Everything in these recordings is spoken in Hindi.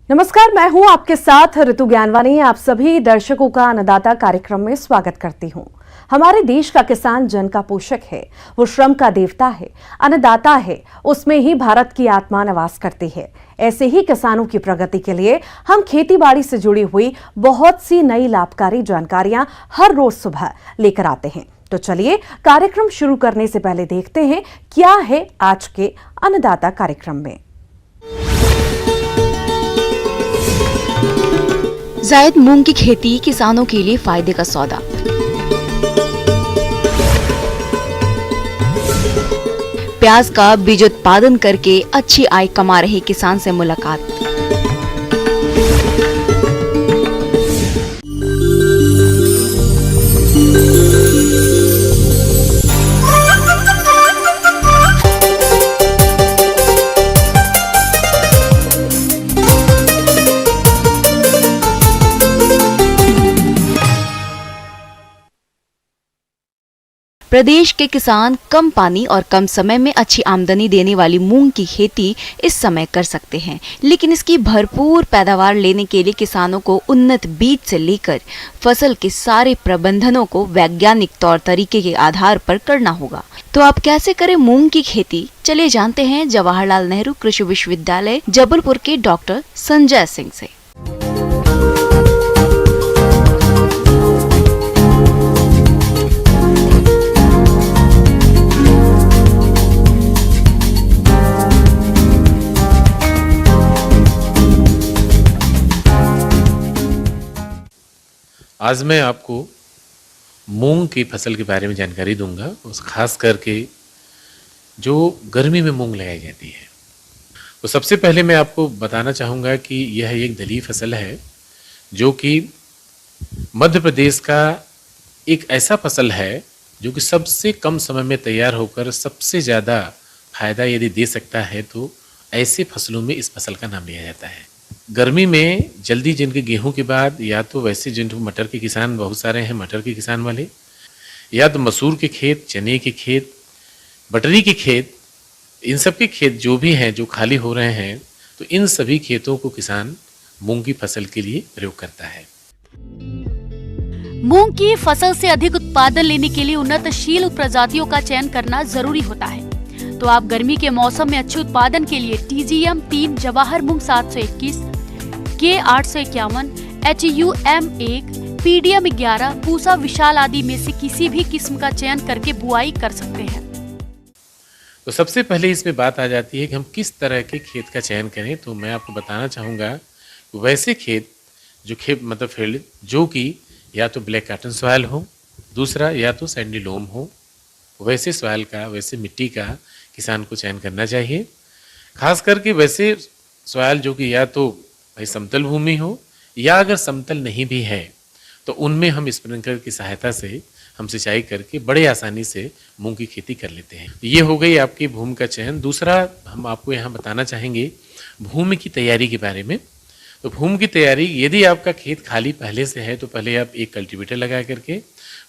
नमस्कार, मैं हूं आपके साथ ऋतु ज्ञानवानी। आप सभी दर्शकों का अन्नदाता कार्यक्रम में स्वागत करती हूं। हमारे देश का किसान जन का पोषक है, वो श्रम का देवता है, अन्नदाता है, उसमें ही भारत की आत्मा निवास करती है। ऐसे ही किसानों की प्रगति के लिए हम खेती बाड़ी से जुड़ी हुई बहुत सी नई लाभकारी जानकारियां हर रोज सुबह लेकर आते हैं। तो चलिए कार्यक्रम शुरू करने से पहले देखते हैं क्या है आज के अन्नदाता कार्यक्रम में। जायद मूंग की खेती किसानों के लिए फायदे का सौदा। प्याज का बीज उत्पादन करके अच्छी आय कमा रहे किसान से मुलाकात। प्रदेश के किसान कम पानी और कम समय में अच्छी आमदनी देने वाली मूंग की खेती इस समय कर सकते हैं, लेकिन इसकी भरपूर पैदावार लेने के लिए किसानों को उन्नत बीज से लेकर फसल के सारे प्रबंधनों को वैज्ञानिक तौर तरीके के आधार पर करना होगा। तो आप कैसे करें मूंग की खेती, चले जानते हैं जवाहरलाल नेहरू कृषि विश्वविद्यालय जबलपुर के डॉक्टर संजय सिंह से। आज मैं आपको मूंग की फसल के बारे में जानकारी दूंगा, उस खास करके जो गर्मी में मूंग लगाई जाती है। तो सबसे पहले मैं आपको बताना चाहूँगा कि यह एक दलहनी फसल है जो कि मध्य प्रदेश का एक ऐसा फसल है जो कि सबसे कम समय में तैयार होकर सबसे ज़्यादा फायदा यदि दे सकता है तो ऐसे फसलों में इस फसल का नाम लिया जाता है। गर्मी में जल्दी जिनके गेहूं के बाद या तो वैसे जिनको मटर के किसान बहुत सारे हैं, मटर के किसान वाले, या तो मसूर के खेत, चने के खेत, बटरी के खेत, इन सब के खेत जो भी हैं जो खाली हो रहे हैं, तो इन सभी खेतों को किसान मूंग की फसल के लिए प्रयोग करता है। मूंग की फसल से अधिक उत्पादन लेने के लिए उन्नतशील प्रजातियों का चयन करना जरूरी होता है। तो आप गर्मी के मौसम में अच्छे उत्पादन के लिए TGM 3, जवाहर मूंग 721, K 851, HUM 1, PDM 11, पूसा विशाल आदि में से किसी भी किस्म का चयन करके बुआई कर सकते हैं। तो सबसे पहले इसमें बात आ जाती है कि हम किस तरह के खेत का चयन करें। तो मैं आपको बताना चाहूँगा वैसे खेत जो मतलब फील्ड जो कि या तो ब्लैक कॉटन सॉइल हो, दूसरा या तो सैंडी लोम हो, वैसे सॉइल का, वैसे मिट्टी का किसान को चयन करना चाहिए। खास करके वैसे सॉइल जो कि या तो भाई समतल भूमि हो, या अगर समतल नहीं भी है तो उनमें हम स्प्रिंकलर की सहायता से हम सिंचाई करके बड़े आसानी से मूंग की खेती कर लेते हैं। ये हो गई आपकी भूमि का चयन। दूसरा हम आपको यहाँ बताना चाहेंगे भूमि की तैयारी के बारे में। तो भूमि की तैयारी, यदि आपका खेत खाली पहले से है तो पहले आप एक कल्टीवेटर लगा करके,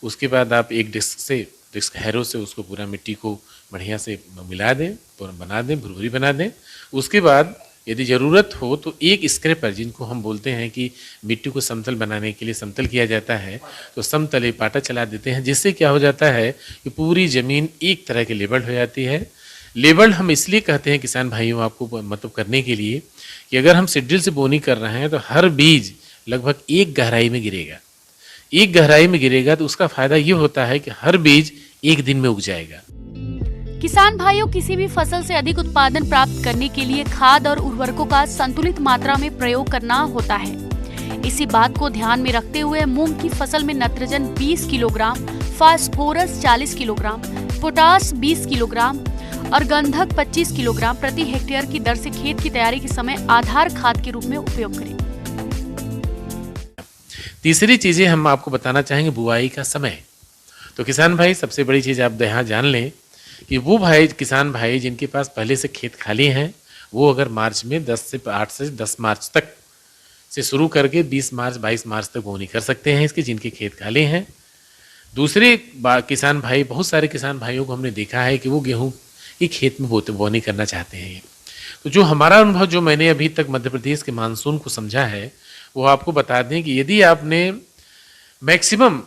उसके बाद आप एक डिस्क हैरो से उसको पूरा मिट्टी को बढ़िया से मिला दें, बना दें, भुरभुरी बना दें। उसके बाद यदि ज़रूरत हो तो एक स्क्रैपर, जिनको हम बोलते हैं कि मिट्टी को समतल बनाने के लिए समतल किया जाता है, तो समतल पाटा चला देते हैं, जिससे क्या हो जाता है कि पूरी ज़मीन एक तरह की लेबल्ड हो जाती है। लेबल्ड हम इसलिए कहते हैं किसान भाइयों आपको मतलब करने के लिए कि अगर हम सीड्रिल से बोनी कर रहे हैं तो हर बीज लगभग एक गहराई में गिरेगा। एक गहराई में गिरेगा तो उसका फायदा ये होता है कि हर बीज एक दिन में उग जाएगा। किसान भाइयों, किसी भी फसल से अधिक उत्पादन प्राप्त करने के लिए खाद और उर्वरकों का संतुलित मात्रा में प्रयोग करना होता है। इसी बात को ध्यान में रखते हुए मूंग की फसल में nitrogen 20 kilogram, phosphorus 40 kilogram, potash 20 kilogram और गंधक 25 किलोग्राम प्रति हेक्टेयर की दर से खेत की तैयारी के समय आधार खाद के रूप में उपयोग करें। तीसरी चीजें हम आपको बताना चाहेंगे बुआई का समय। तो किसान भाई, सबसे बड़ी चीज आप यहाँ जान लें कि वो किसान भाई जिनके पास पहले से खेत खाली हैं, वो अगर मार्च में 8 से 10 मार्च तक से शुरू करके 20 मार्च 22 मार्च तक बोनी कर सकते हैं इसके, जिनके खेत खाली हैं। दूसरे किसान भाई, बहुत सारे किसान भाइयों को हमने देखा है कि वो गेहूं की खेत में बोनी करना चाहते हैं, तो जो हमारा अनुभव, जो मैंने अभी तक मध्य प्रदेश के मानसून को समझा है, वो आपको बता दें कि यदि आपने मैक्सिमम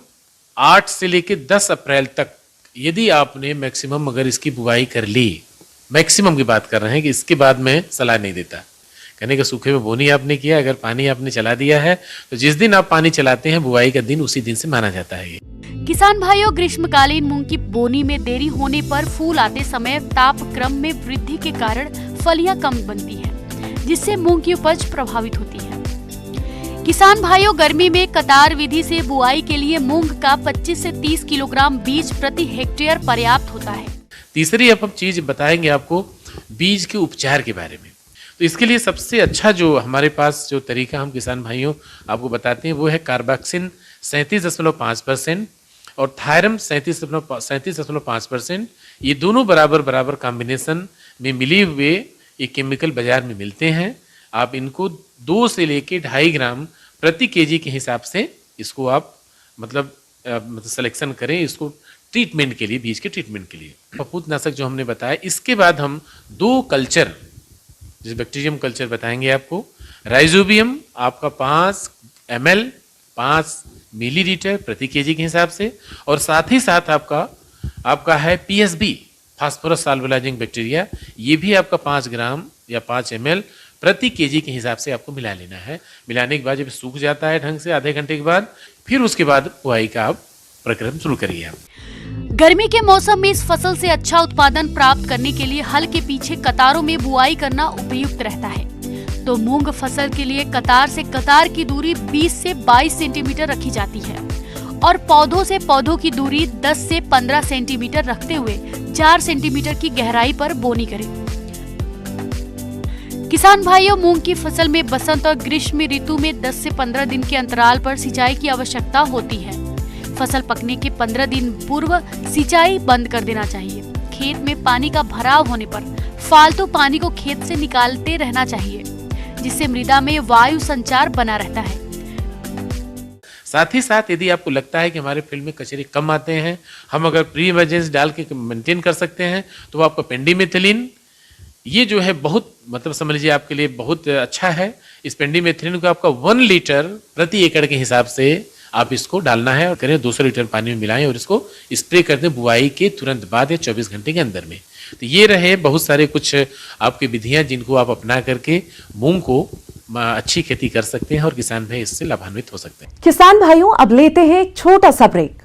8 से लेकर 10 अप्रैल तक यदि आपने मैक्सिमम अगर इसकी बुआई कर ली, मैक्सिमम की बात कर रहे हैं कि इसके बाद मैं सलाह नहीं देता, कहने का सूखे में बोनी आपने किया, अगर पानी आपने चला दिया है तो जिस दिन आप पानी चलाते हैं बुआई का दिन उसी दिन से माना जाता है। ये किसान भाइयों, ग्रीष्मकालीन मूंग की बोनी में देरी होने पर फूल आते समय तापक्रम में वृद्धि के कारण फलियां कम बनती हैं, जिससे मूंग की उपज प्रभावित होती है। किसान भाइयों, गर्मी में कतार विधि से बुआई के लिए मूंग का 25 से 30 किलोग्राम बीज प्रति हेक्टेयर पर्याप्त होता है। तीसरी अब हम चीज बताएंगे आपको बीज के उपचार के बारे में। तो इसके लिए सबसे अच्छा जो हमारे पास जो तरीका हम किसान भाइयों आपको बताते हैं वो है कार्बाक्सिन 37.5% और थायरम 37.5%। ये दोनों बराबर कॉम्बिनेशन में मिले हुए ये केमिकल बाजार में मिलते हैं। आप इनको 2 से लेके 2.5 ग्राम प्रति केजी के हिसाब से इसको आप मतलब सिलेक्शन करें, इसको ट्रीटमेंट के लिए, बीज के ट्रीटमेंट के लिए। फफूंदनाशक जो हमने बताया, इसके बाद हम 2 कल्चर जैसे बैक्टीरियम कल्चर बताएंगे आपको। राइजोबियम आपका 5 ml 5 मिलीलीटर प्रति केजी के हिसाब से, और साथ ही साथ आपका है PSB फास्फोरस सॉल्वलाइजिंग बैक्टीरिया, ये भी आपका 5 ग्राम या 5 ml प्रति केजी के हिसाब से आपको मिला लेना है। मिलाने के बाद जब सूख जाता है ढंग से आधे घंटे के बाद, फिर उसके बाद बुआई का आप प्रक्रम शुरू करिए। आप गर्मी के मौसम में इस फसल से अच्छा उत्पादन प्राप्त करने के लिए हल के पीछे कतारों में बुआई करना उपयुक्त रहता है। तो मूंग फसल के लिए कतार से कतार की दूरी 20 से 22 सेंटीमीटर रखी जाती है और पौधों से पौधों की दूरी 10 से 15 सेंटीमीटर रखते हुए 4 सेंटीमीटर की गहराई पर बोनी करें। किसान भाइयों, मूंग की फसल में बसंत और ग्रीष्म ऋतु में 10 से 15 दिन के अंतराल पर सिंचाई की आवश्यकता होती है। फसल पकने के 15 दिन पूर्व सिंचाई बंद कर देना चाहिए। खेत में पानी का भराव होने पर फालतू पानी को खेत से निकालते रहना चाहिए, जिससे मृदा में वायु संचार बना रहता है। साथ ही साथ यदि आपको लगता है कि हमारे फील्ड में कचरे कम आते हैं, हम अगर प्री इमरजेंसी डाल के मेंटेन कर सकते हैं, तो आपका पेंडीमेथिलीन ये जो है बहुत मतलब समझ लीजिए आपके लिए बहुत अच्छा है। इस पेंडीमेथिलीन को आपका 1 लीटर प्रति एकड़ के हिसाब से आप इसको डालना है और करें 200 लीटर पानी में मिलाएं और इसको स्प्रे कर दें बुआई के तुरंत बाद या 24 घंटे के अंदर में। तो ये रहे बहुत सारे कुछ आपकी विधियां जिनको आप अपना करके मूंग को अच्छी खेती कर सकते हैं और किसान भाई इससे लाभान्वित हो सकते हैं। किसान भाइयों, अब लेते हैं एक छोटा सा ब्रेक।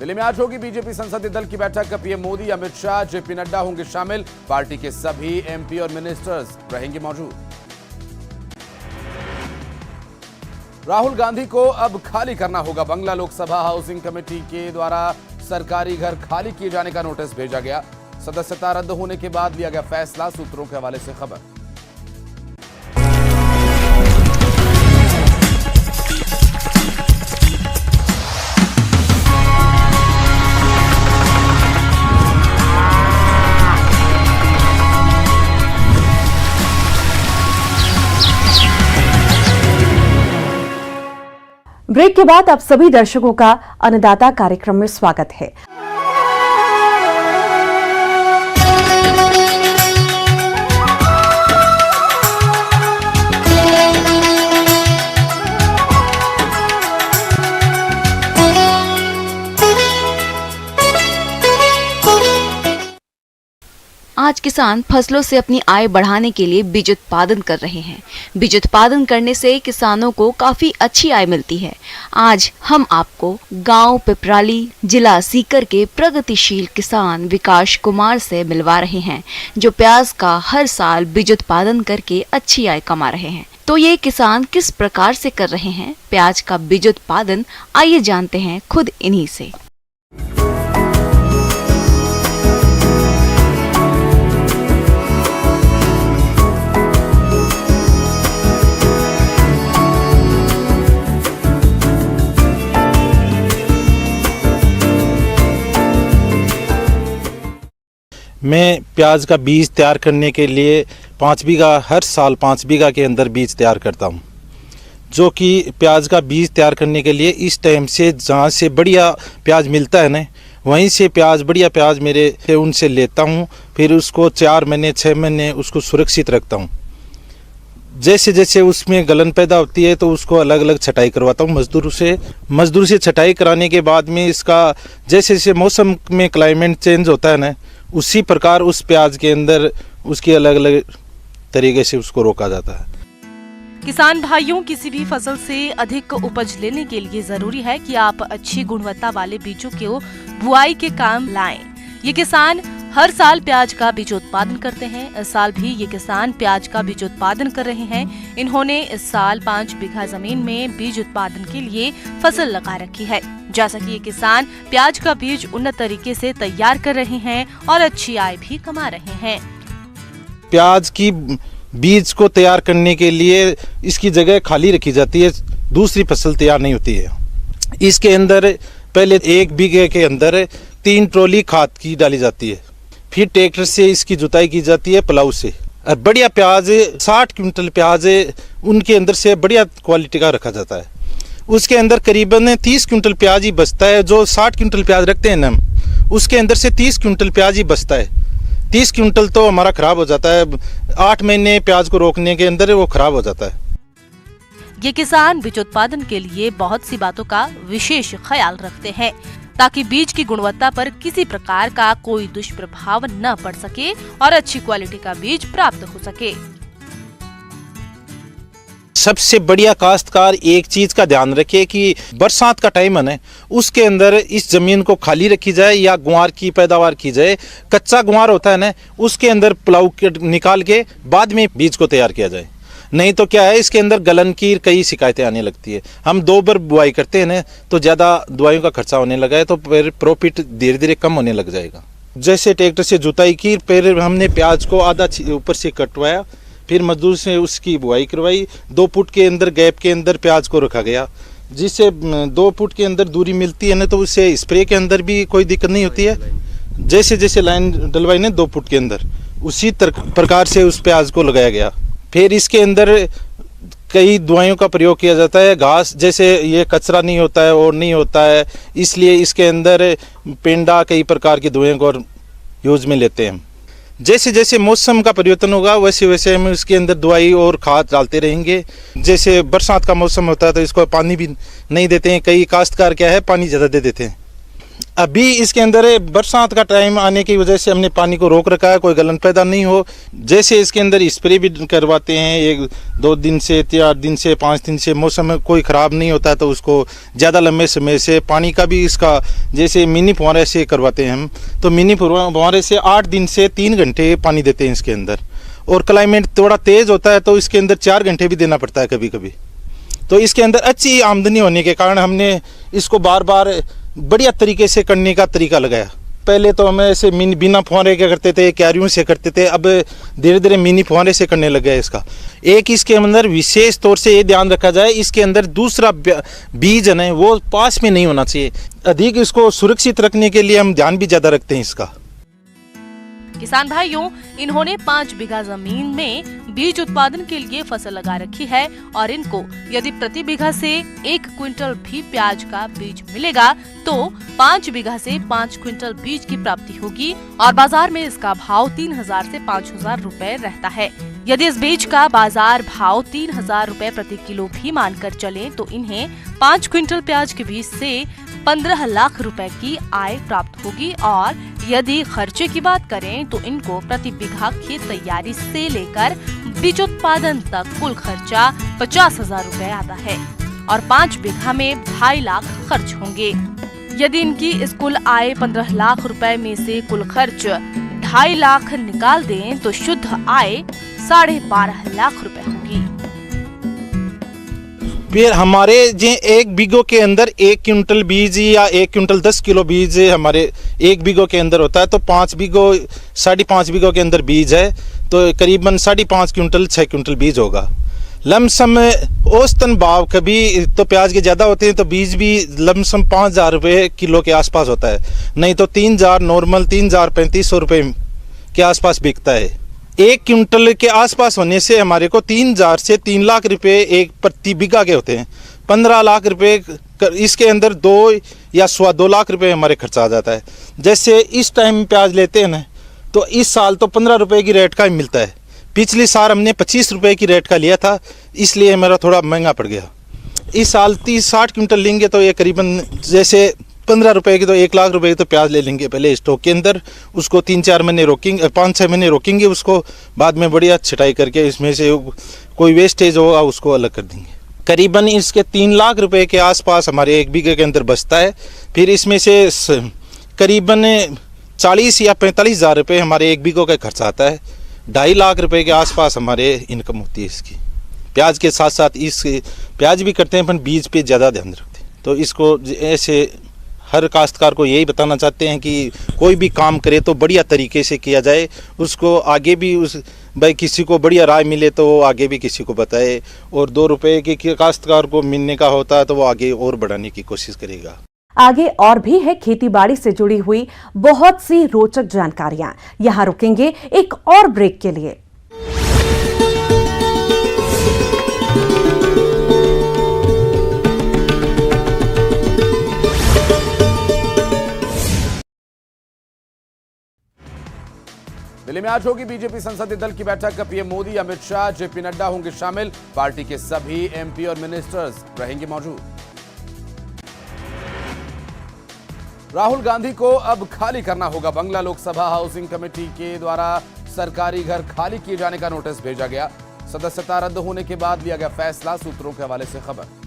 दिल्ली में आज होगी बीजेपी संसदीय दल की बैठक। पीएम मोदी, अमित शाह, जेपी नड्डा होंगे शामिल। पार्टी के सभी एमपी और मिनिस्टर्स रहेंगे मौजूद। राहुल गांधी को अब खाली करना होगा बंगला। लोकसभा हाउसिंग कमेटी के द्वारा सरकारी घर खाली किए जाने का नोटिस भेजा गया। सदस्यता रद्द होने के बाद लिया गया फैसला, सूत्रों के हवाले से खबर। ब्रेक के बाद आप सभी दर्शकों का अन्नदाता कार्यक्रम में स्वागत है। आज किसान फसलों से अपनी आय बढ़ाने के लिए बीज उत्पादन कर रहे हैं। बीज उत्पादन करने से किसानों को काफी अच्छी आय मिलती है। आज हम आपको गांव पिपराली, जिला सीकर के प्रगतिशील किसान विकास कुमार से मिलवा रहे हैं, जो प्याज का हर साल बीज उत्पादन करके अच्छी आय कमा रहे हैं। तो ये किसान किस प्रकार से कर रहे हैं प्याज का बीज उत्पादन, आइए जानते हैं खुद इन्हीं से। मैं प्याज का बीज तैयार करने के लिए 5 बीघा हर साल 5 बीघा के अंदर बीज तैयार करता हूँ, जो कि प्याज का बीज तैयार करने के लिए इस टाइम से जहाँ से बढ़िया प्याज मिलता है ना, वहीं से प्याज बढ़िया प्याज मेरे से उनसे लेता हूँ। फिर उसको 4 महीने 6 महीने उसको सुरक्षित रखता हूँ। जैसे जैसे उसमें गलन पैदा होती है तो उसको अलग अलग छटाई करवाता हूँ मजदूर से छटाई कराने के बाद में इसका जैसे जैसे मौसम में क्लाइमेट चेंज होता है ना, उसी प्रकार उस प्याज के अंदर उसकी अलग अलग तरीके से उसको रोका जाता है। किसान भाइयों, किसी भी फसल से अधिक उपज लेने के लिए जरूरी है कि आप अच्छी गुणवत्ता वाले बीजों को बुआई के काम लाएं। ये किसान हर साल प्याज का बीज उत्पादन करते हैं। इस साल भी ये किसान प्याज का बीज उत्पादन कर रहे हैं। इन्होंने इस साल 5 बीघा जमीन में बीज उत्पादन के लिए फसल लगा रखी है। जैसा कि ये किसान प्याज का बीज उन्नत तरीके से तैयार कर रहे हैं और अच्छी आय भी कमा रहे हैं। प्याज की बीज को तैयार करने के लिए इसकी जगह खाली रखी जाती है, दूसरी फसल तैयार नहीं होती है। इसके अंदर पहले 1 बीघे के अंदर 3 ट्रॉली खाद की डाली जाती है, फिर ट्रैक्टर से इसकी जुताई की जाती है प्लाऊ से। और बढ़िया प्याज 60 क्विंटल प्याज उनके अंदर से बढ़िया क्वालिटी का रखा जाता है। उसके अंदर करीबन 30 क्विंटल प्याज ही बचता है। जो 60 क्विंटल प्याज रखते हैं ना, उसके अंदर से 30 क्विंटल प्याज ही बचता है। 30 क्विंटल तो हमारा खराब हो जाता है। 8 महीने प्याज को रोकने के अंदर वो खराब हो जाता है। ये किसान बीज उत्पादन के लिए बहुत सी बातों का विशेष ख्याल रखते हैं ताकि बीज की गुणवत्ता पर किसी प्रकार का कोई दुष्प्रभाव न पड़ सके और अच्छी क्वालिटी का बीज प्राप्त हो सके। सबसे बढ़िया काश्तकार एक चीज का ध्यान रखे कि बरसात का टाइम है ना, उसके अंदर इस जमीन को खाली रखी जाए या गुआर की पैदावार की जाए। कच्चा गुआर होता है ना, उसके अंदर प्लाऊ निकाल के बाद में बीज को तैयार किया जाए। नहीं तो क्या है, इसके अंदर गलन की कई शिकायतें आने लगती है। हम 2 बार बुआई करते हैं ना, तो ज़्यादा दवाइयों का खर्चा होने लगा है, तो फिर प्रॉफिट धीरे धीरे कम होने लग जाएगा। जैसे ट्रैक्टर से जुताई की, फिर हमने प्याज को आधा ऊपर से कटवाया, फिर मजदूर से उसकी बुआई करवाई। 2 फुट के अंदर गैप के अंदर प्याज को रखा गया, जिससे 2 फुट के अंदर दूरी मिलती है ना, तो उससे स्प्रे के अंदर भी कोई दिक्कत नहीं होती है। जैसे जैसे लाइन डलवाई ना 2 फुट के अंदर, उसी प्रकार से उस प्याज को लगाया गया। फिर इसके अंदर कई दवाइयों का प्रयोग किया जाता है। घास जैसे ये कचरा नहीं होता है और नहीं होता है, इसलिए इसके अंदर पेंडा कई प्रकार की दवाइयों को यूज में लेते हैं। जैसे जैसे मौसम का परिवर्तन होगा वैसे वैसे हम इसके अंदर दवाई और खाद डालते रहेंगे। जैसे बरसात का मौसम होता है तो इसको पानी भी नहीं देते हैं। कई काश्तकार क्या है, पानी ज़्यादा दे देते हैं। अभी इसके अंदर बरसात का टाइम आने की वजह से हमने पानी को रोक रखा है, कोई गलन पैदा नहीं हो। जैसे इसके अंदर स्प्रे भी करवाते हैं 1-2 दिन से, 4 दिन से, 5 दिन से। मौसम में कोई ख़राब नहीं होता तो उसको ज़्यादा लंबे समय से पानी का भी इसका जैसे मिनी फुहारे से करवाते हैं हम, तो मिनी फुहारे से 8 दिन से 3 घंटे पानी देते हैं इसके अंदर। और क्लाइमेट थोड़ा तेज़ होता है तो इसके अंदर 4 घंटे भी देना पड़ता है कभी कभी। तो इसके अंदर अच्छी आमदनी होने के कारण हमने इसको बार बार बढ़िया तरीके से करने का तरीका लगाया। पहले तो हम ऐसे बिना फुहारे के करते थे, क्यारियों से करते थे, अब धीरे धीरे मिनी फुहारे से करने लग गया इसका। एक इसके अंदर विशेष तौर से ये ध्यान रखा जाए, इसके अंदर दूसरा बीज है ना, वो पास में नहीं होना चाहिए। अधिक इसको सुरक्षित रखने के लिए हम ध्यान भी ज़्यादा रखते हैं इसका। किसान भाइयों, इन्होंने 5 बीघा जमीन में बीज उत्पादन के लिए फसल लगा रखी है और इनको यदि प्रति बीघा से 1 क्विंटल भी प्याज का बीज मिलेगा तो 5 बीघा से 5 क्विंटल बीज की प्राप्ति होगी और बाजार में इसका भाव 3000 से 5000 रुपए रहता है। यदि इस बीज का बाजार भाव 3000 रुपए प्रति किलो भी मानकर चले तो इन्हें 5 क्विंटल प्याज के बीज से 15 लाख रुपए की आय प्राप्त होगी। और यदि खर्चे की बात करें तो इनको प्रति बीघा खेत तैयारी से लेकर बीज उत्पादन तक कुल खर्चा 50,000 रुपए आता है और 5 बीघा में 2.5 लाख खर्च होंगे। यदि इनकी इस कुल आय 15 लाख रुपए में से कुल खर्च 2.5 लाख निकाल दें तो शुद्ध आय 12.5 लाख रुपए होगी। फिर हमारे जो 1 बीघो के अंदर 1 क्विंटल बीज या 1 क्विंटल 10 किलो बीज हमारे 1 बीघो के अंदर होता है, तो 5 बीघो 5.5 बीघो के अंदर बीज है तो करीबन 5.5 क्विंटल 6 क्विंटल बीज होगा। लमसम औसतन भाव कभी तो प्याज के ज़्यादा होते हैं तो बीज भी लमसम 5,000 रुपये किलो के आसपास होता है, नहीं तो 3,000 नॉर्मल 3,000 3500 रुपये के आसपास बिकता है 1 क्विंटल के आसपास होने से हमारे को 3,000 से 3 लाख रुपए एक प्रति बीघा के होते हैं। 15 लाख रुपए इसके अंदर 2 या 2.25 लाख रुपए हमारे खर्चा आ जाता है। जैसे इस टाइम प्याज लेते हैं ना, तो इस साल तो 15 रुपए की रेट का ही मिलता है। पिछले साल हमने 25 रुपए की रेट का लिया था, इसलिए मेरा थोड़ा महंगा पड़ गया। इस साल 30-60 क्विंटल लेंगे तो ये करीबन जैसे 15 रुपए की तो 1 लाख रुपए की तो प्याज ले लेंगे पहले स्टॉक के अंदर। उसको 3-4 महीने रोकेंगे, 5-6 महीने रोकेंगे उसको, बाद में बढ़िया छटाई करके इसमें से कोई वेस्टेज होगा उसको अलग कर देंगे। करीबन इसके 3 लाख रुपए के आसपास हमारे 1 बीघे के अंदर बचता है। फिर इसमें से करीबन 40 या 45 हज़ार रुपये हमारे 1 बीघे का खर्चा आता है। 2.5 लाख रुपए के आसपास हमारे इनकम होती है इसकी। प्याज के साथ साथ इस प्याज भी करते हैं, पर बीज पे ज़्यादा ध्यान रखते हैं। तो इसको ऐसे हर काश्तकार को यही बताना चाहते हैं कि कोई भी काम करे तो बढ़िया तरीके से किया जाए, उसको आगे भी भाई किसी को बढ़िया राय मिले तो वो आगे भी किसी को बताए, और 2 रुपए के काश्तकार को मिलने का होता है तो वो आगे और बढ़ाने की कोशिश करेगा। आगे और भी है खेतीबाड़ी से जुड़ी हुई बहुत सी रोचक जानकारियां। यहां रुकेंगे एक और ब्रेक के लिए। दिल्ली में आज होगी बीजेपी संसदीय दल की बैठक। पीएम मोदी, अमित शाह, जेपी नड्डा होंगे शामिल। पार्टी के सभी एमपी और मिनिस्टर्स रहेंगे मौजूद। राहुल गांधी को अब खाली करना होगा बंगला। लोकसभा हाउसिंग कमेटी के द्वारा सरकारी घर खाली किए जाने का नोटिस भेजा गया। सदस्यता रद्द होने के बाद लिया गया फैसला। सूत्रों के हवाले से खबर।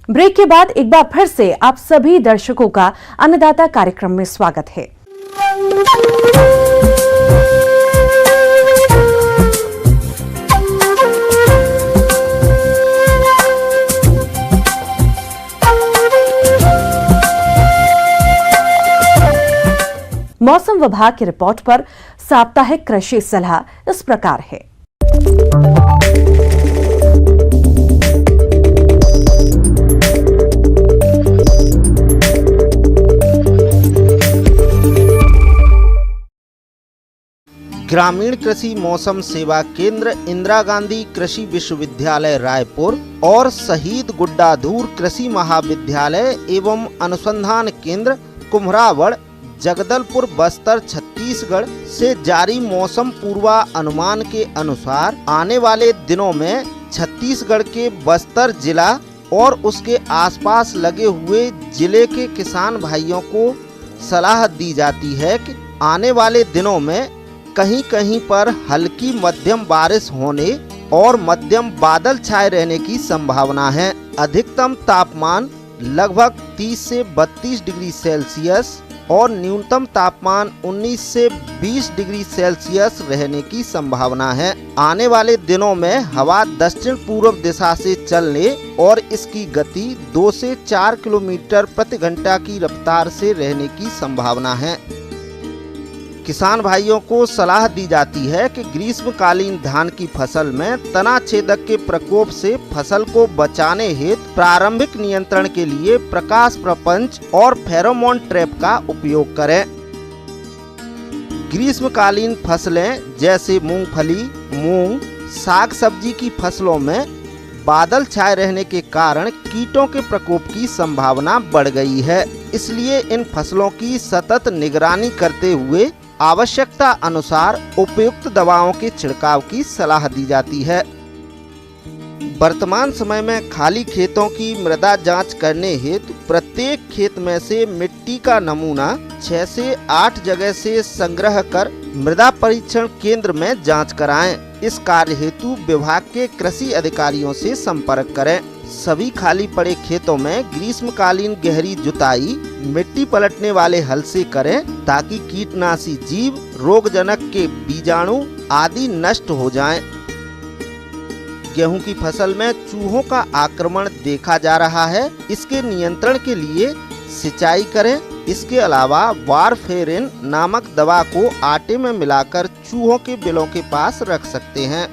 ब्रेक के बाद एक बार फिर से आप सभी दर्शकों का अन्नदाता कार्यक्रम में स्वागत है। मौसम विभाग की रिपोर्ट पर साप्ताहिक कृषि सलाह इस प्रकार है। ग्रामीण कृषि मौसम सेवा केंद्र, इंदिरा गांधी कृषि विश्वविद्यालय रायपुर और शहीद गुड्डाधूर कृषि महाविद्यालय एवं अनुसंधान केंद्र कुम्हरावड़, जगदलपुर, बस्तर, छत्तीसगढ़ से जारी मौसम पूर्वानुमान के अनुसार आने वाले दिनों में छत्तीसगढ़ के बस्तर जिला और उसके आसपास लगे हुए जिले के किसान भाइयों को सलाह दी जाती है कि आने वाले दिनों में कहीं कहीं पर हल्की मध्यम बारिश होने और मध्यम बादल छाए रहने की संभावना है। अधिकतम तापमान लगभग 30 से 32 डिग्री सेल्सियस और न्यूनतम तापमान 19 से 20 डिग्री सेल्सियस रहने की संभावना है। आने वाले दिनों में हवा दक्षिण पूर्व दिशा से चलने और इसकी गति 2 से 4 किलोमीटर प्रति घंटा की रफ्तार से रहने की संभावना है। किसान भाइयों को सलाह दी जाती है कि ग्रीष्मकालीन धान की फसल में तना छेदक के प्रकोप से फसल को बचाने हेतु प्रारंभिक नियंत्रण के लिए प्रकाश प्रपंच और फेरोमोन ट्रैप का उपयोग करें। ग्रीष्मकालीन फसलें जैसे मूंगफली, मूंग, साग सब्जी की फसलों में बादल छाए रहने के कारण कीटों के प्रकोप की संभावना बढ़ गई है। इसलिए इन फसलों की सतत निगरानी करते हुए आवश्यकता अनुसार उपयुक्त दवाओं के छिड़काव की सलाह दी जाती है। वर्तमान समय में खाली खेतों की मृदा जांच करने हेतु प्रत्येक खेत में से मिट्टी का नमूना 6 से 8 जगह से संग्रह कर मृदा परीक्षण केंद्र में जांच कराएं। इस कार्य हेतु विभाग के कृषि अधिकारियों से संपर्क करें। सभी खाली पड़े खेतों में ग्रीष्मकालीन गहरी जुताई मिट्टी पलटने वाले हल से करें ताकि कीटनाशी जीव, रोगजनक के बीजाणु आदि नष्ट हो जाएं। गेहूं की फसल में चूहों का आक्रमण देखा जा रहा है। इसके नियंत्रण के लिए सिंचाई करें इसके अलावा वारफेरिन नामक दवा को आटे में मिलाकर चूहों के बिलों के पास रख सकते हैं।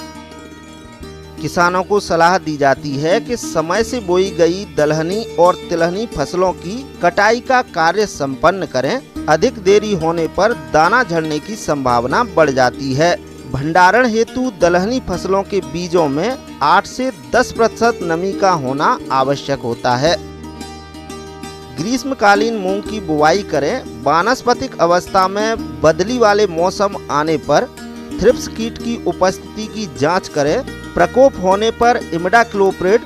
किसानों को सलाह दी जाती है कि समय से बोई गई दलहनी और तिलहनी फसलों की कटाई का कार्य संपन्न करें। अधिक देरी होने पर दाना झड़ने की संभावना बढ़ जाती है। भंडारण हेतु दलहनी फसलों के बीजों में 8 से 10% नमी का होना आवश्यक होता है। ग्रीष्मकालीन मूंग की बुवाई करें। वानस्पतिक अवस्था में बदली वाले मौसम आने पर थ्रिप्स कीट की उपस्थिति की जांच करें। प्रकोप होने पर इमिडाक्लोप्रिड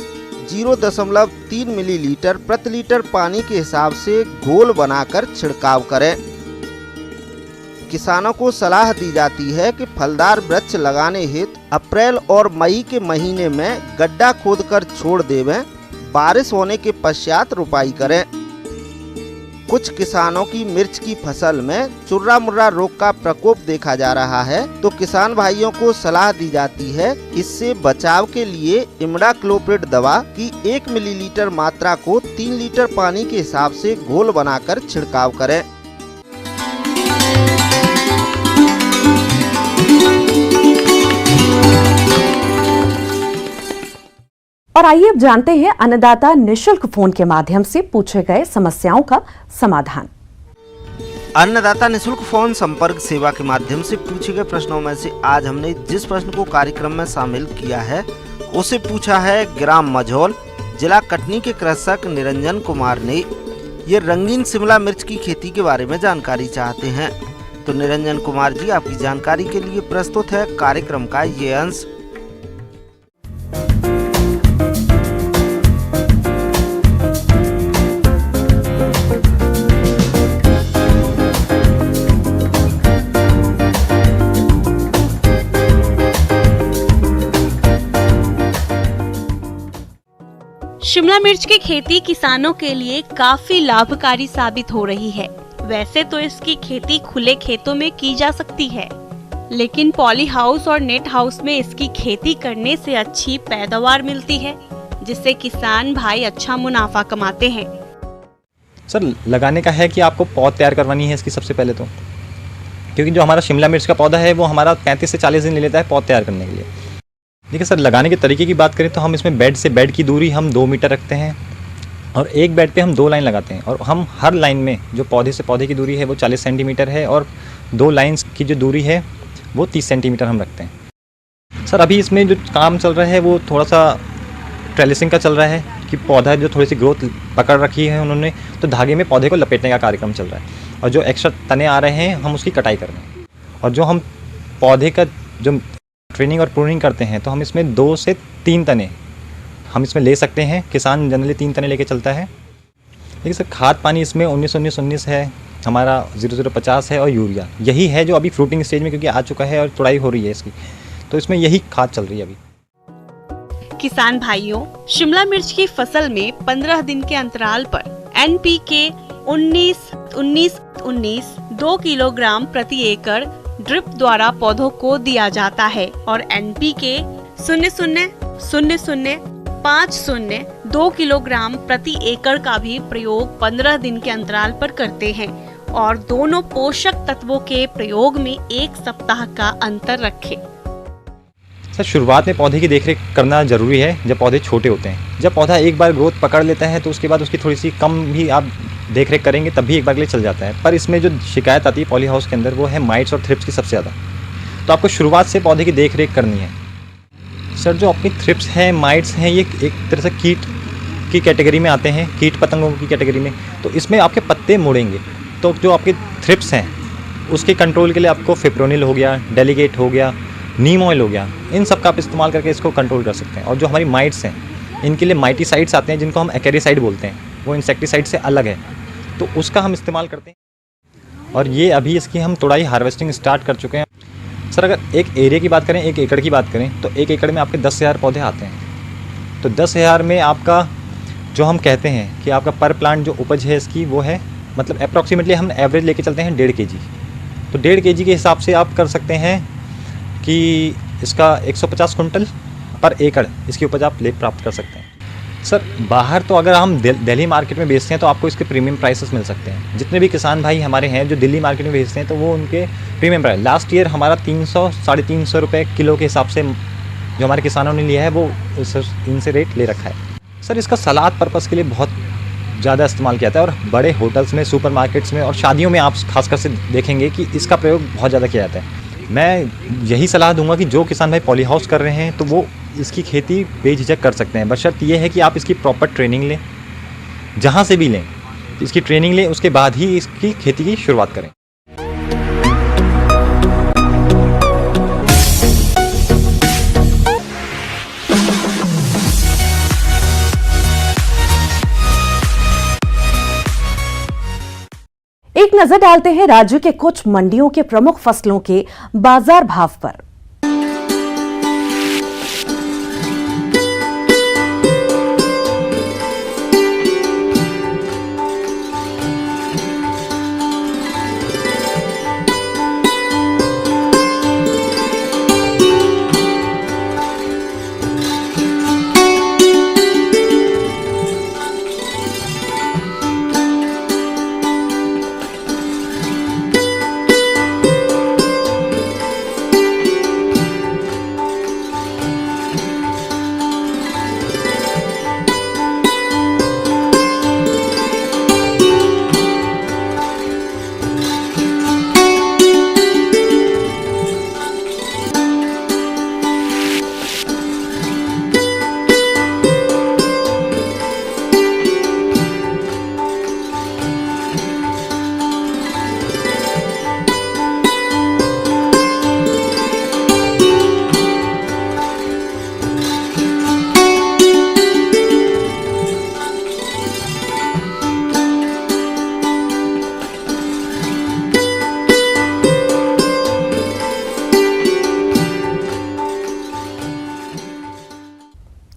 0.3 मिलीलीटर प्रति लीटर पानी के हिसाब से घोल बनाकर छिड़काव करें। किसानों को सलाह दी जाती है कि फलदार वृक्ष लगाने हेतु अप्रैल और मई के महीने में गड्ढा खोदकर छोड़ देवें। बारिश होने के पश्चात रुपाई करें। कुछ किसानों की मिर्च की फसल में चुर्रा मुर्रा रोग का प्रकोप देखा जा रहा है, तो किसान भाइयों को सलाह दी जाती है इससे बचाव के लिए इमिडाक्लोप्रिड दवा की 1 मिलीलीटर मात्रा को 3 लीटर पानी के हिसाब से घोल बनाकर छिड़काव करें। और आइए अब जानते हैं अन्नदाता निशुल्क फोन के माध्यम से पूछे गए समस्याओं का समाधान। अन्नदाता निशुल्क फोन संपर्क सेवा के माध्यम से पूछे गए प्रश्नों में से आज हमने जिस प्रश्न को कार्यक्रम में शामिल किया है उसे पूछा है ग्राम मझौल, जिला कटनी के कृषक निरंजन कुमार ने। ये रंगीन शिमला मिर्च की खेती के बारे में जानकारी चाहते हैं। तो निरंजन कुमार जी, आपकी जानकारी के लिए प्रस्तुत है कार्यक्रम का ये अंश। शिमला मिर्च की खेती किसानों के लिए काफी लाभकारी साबित हो रही है। वैसे तो इसकी खेती खुले खेतों में की जा सकती है, लेकिन पॉली हाउस और नेट हाउस में इसकी खेती करने से अच्छी पैदावार मिलती है, जिससे किसान भाई अच्छा मुनाफा कमाते हैं। सर, लगाने का है कि आपको पौध तैयार करवानी है इसकी सबसे पहले तो, क्योंकि जो हमारा शिमला मिर्च का पौधा है वो हमारा 35 से 40 दिन ले लेता है पौध तैयार करने के लिए। देखिए सर, लगाने के तरीके की बात करें तो हम इसमें बेड से बेड की दूरी हम 2 मीटर रखते हैं और एक बेड पे हम 2 लाइन लगाते हैं, और हम हर लाइन में जो पौधे से पौधे की दूरी है वो 40 सेंटीमीटर है और 2 लाइन्स की जो दूरी है वो 30 सेंटीमीटर हम रखते हैं। सर, अभी इसमें जो काम चल रहा है वो थोड़ा सा ट्रेलिसिंग का चल रहा है कि पौधा जो थोड़ी सी ग्रोथ पकड़ रखी है उन्होंने, तो धागे में पौधे को लपेटने का कार्यक्रम चल रहा है, और जो एक्स्ट्रा तने आ रहे हैं हम उसकी कटाई कर रहे हैं। और जो हम पौधे का जो ट्रेनिंग और प्रूनिंग करते हैं तो हम इसमें 2 से 3 तने हम इसमें ले सकते हैं। किसान जनरली 3 तने लेके चलता है। लेकिन सर, खाद पानी इसमें 19-19-19 है, हमारा 0050 है और यूरिया यही है जो अभी फ्रूटिंग स्टेज में क्योंकि आ चुका है और तुड़ाई हो रही है इसकी, तो इसमें यही खाद चल रही है अभी। किसान भाइयों, शिमला मिर्च की फसल में 15 दिन के अंतराल पर NPK 19-19-19 2 किलोग्राम प्रति एकड़ ड्रिप द्वारा पौधों को दिया जाता है, और NPK 00-00-50 2 किलोग्राम प्रति एकड़ का भी प्रयोग 15 दिन के अंतराल पर करते हैं, और दोनों पोषक तत्वों के प्रयोग में 1 सप्ताह का अंतर रखें। सर, शुरुआत में पौधे की देखरेख करना ज़रूरी है जब पौधे छोटे होते हैं। जब पौधा एक बार ग्रोथ पकड़ लेता है तो उसके बाद उसकी थोड़ी सी कम भी आप देखरेख करेंगे तब भी एक बार के लिए चल जाता है। पर इसमें जो शिकायत आती है पॉली हाउस के अंदर वो है माइट्स और थ्रिप्स की सबसे ज़्यादा। तो आपको शुरुआत से पौधे की देखरेख करनी है। सर, जो अपनी थ्रिप्स हैं, माइट्स हैं, ये एक तरह से कीट की कैटेगरी में आते हैं, कीट पतंगों की कैटेगरी में। तो इसमें आपके पत्ते मुड़ेंगे, तो जो आपके थ्रिप्स हैं उसके कंट्रोल के लिए आपको फिप्रोनिल हो गया, डेलीगेट हो गया, नीम ऑयल हो गया, इन सब का आप इस्तेमाल करके इसको कंट्रोल कर सकते हैं। और जो हमारी माइट्स हैं इनके लिए माइटीसाइड्स आते हैं जिनको हम एक्रेसाइड बोलते हैं, वो इंसेक्टिसाइड से अलग है, तो उसका हम इस्तेमाल करते हैं। और ये अभी इसकी हम तुड़ाई हार्वेस्टिंग स्टार्ट कर चुके हैं। सर, अगर एक एरिया की बात करें, 1 एकड़ की बात करें, तो 1 एकड़ में आपके 10,000 पौधे आते हैं। तो 10,000 में आपका जो हम कहते हैं कि आपका पर प्लांट जो उपज है इसकी वो है, मतलब अप्रॉक्सीमेटली हम एवरेज लेके चलते हैं 1.5 kg। तो 1.5 kg के हिसाब से आप कर सकते हैं कि इसका 150 कुंटल पर एकड़ इसकी उपज आप ले प्राप्त कर सकते हैं। सर बाहर तो अगर हम दिल्ली मार्केट में बेचते हैं तो आपको इसके प्रीमियम प्राइसेस मिल सकते हैं। जितने भी किसान भाई हमारे हैं जो दिल्ली मार्केट में बेचते हैं तो वो उनके प्रीमियम प्राइस लास्ट ईयर हमारा 300-350 रुपये किलो के हिसाब से जो हमारे किसानों ने लिया है वो इनसे रेट ले रखा है। सर इसका सलाद पर्पज़ के लिए बहुत ज़्यादा इस्तेमाल किया जाता है और बड़े होटल्स में, सुपरमार्केट्स में और शादियों में आप खासकर से देखेंगे कि इसका प्रयोग बहुत ज़्यादा किया जाता है। मैं यही सलाह दूंगा कि जो किसान भाई पॉली हाउस कर रहे हैं तो वो इसकी खेती बेझिझक कर सकते हैं, बशर्ते ये है कि आप इसकी प्रॉपर ट्रेनिंग लें, जहाँ से भी लें इसकी ट्रेनिंग लें, उसके बाद ही इसकी खेती की शुरुआत करें। एक नजर डालते हैं राज्य के कुछ मंडियों के प्रमुख फसलों के बाजार भाव पर।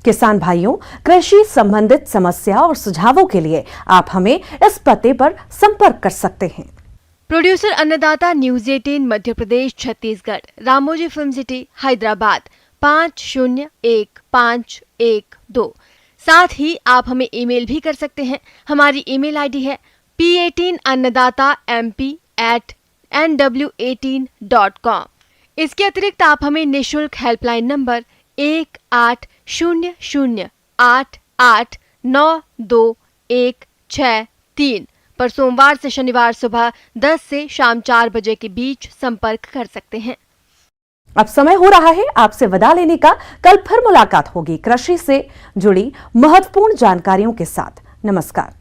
किसान भाइयों, कृषि संबंधित समस्या और सुझावों के लिए आप हमें इस पते पर संपर्क कर सकते हैं। प्रोड्यूसर अन्नदाता news 18 Madhya Pradesh Chhattisgarh, Ramoji film city Hyderabad 5011512। साथ ही आप हमें ईमेल भी कर सकते हैं। हमारी ईमेल आईडी है p18annadatamp@nw18.com। इसके अतिरिक्त आप हमें निःशुल्क हेल्पलाइन नंबर 180088926163 पर सोमवार से शनिवार सुबह 10 से शाम 4 बजे के बीच संपर्क कर सकते हैं। अब समय हो रहा है आपसे विदा लेने का। कल फिर मुलाकात होगी कृषि से जुड़ी महत्वपूर्ण जानकारियों के साथ। नमस्कार।